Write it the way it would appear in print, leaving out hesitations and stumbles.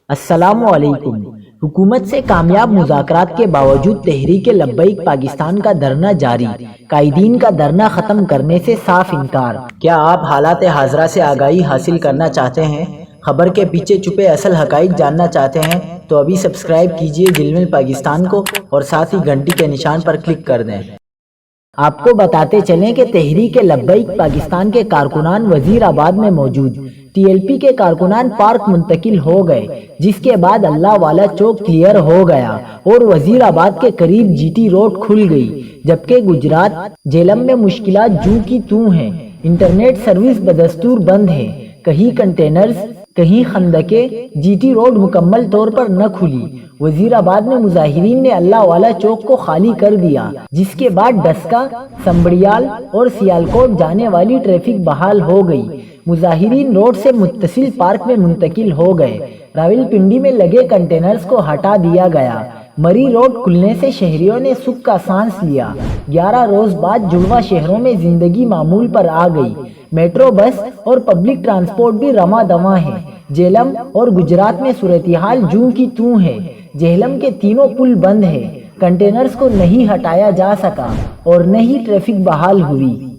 السلام علیکم۔ حکومت سے کامیاب مذاکرات کے باوجود تحریک لبیک پاکستان کا دھرنا جاری، قائدین کا دھرنا ختم کرنے سے صاف انکار۔ کیا آپ حالات حاضرہ سے آگاہی حاصل کرنا چاہتے ہیں؟ خبر کے پیچھے چھپے اصل حقائق جاننا چاہتے ہیں تو ابھی سبسکرائب کیجئے جلمل پاکستان کو اور ساتھ ہی گھنٹی کے نشان پر کلک کر دیں۔ آپ کو بتاتے چلیں کہ تحریک لبیک پاکستان کے کارکنان وزیر آباد میں موجود، ٹی ایل پی کے کارکنان پارک منتقل ہو گئے، جس کے بعد اللہ والا چوک کلیئر ہو گیا اور وزیر آباد کے قریب جی ٹی روڈ کھل گئی، جبکہ گجرات جہلم میں مشکلات جوں کی توں ہیں۔ انٹرنیٹ سروس بدستور بند ہے، کہیں کنٹینرز، کہیں خندقیں، جی ٹی روڈ مکمل طور پر نہ کھلی۔ وزیر آباد میں مظاہرین نے اللہ والا چوک کو خالی کر دیا، جس کے بعد ڈسکا، سمبڑیال اور سیالکوٹ جانے والی ٹریفک بحال ہو گئی۔ مظاہرین روڈ سے متصل پارک میں منتقل ہو گئے۔ راولپنڈی میں لگے کنٹینرز کو ہٹا دیا گیا۔ مری روڈ کھلنے سے شہریوں نے سکھ کا سانس لیا۔ 11 روز بعد جڑواں شہروں میں زندگی معمول پر آ گئی۔ میٹرو بس اور پبلک ٹرانسپورٹ بھی رواں دواں ہے۔ جہلم اور گجرات میں صورتحال جوں کی توں ہے۔ جہلم کے تینوں پل بند ہیں، کنٹینرز کو نہیں ہٹایا جا سکا اور نہ ہی ٹریفک بحال ہوئی۔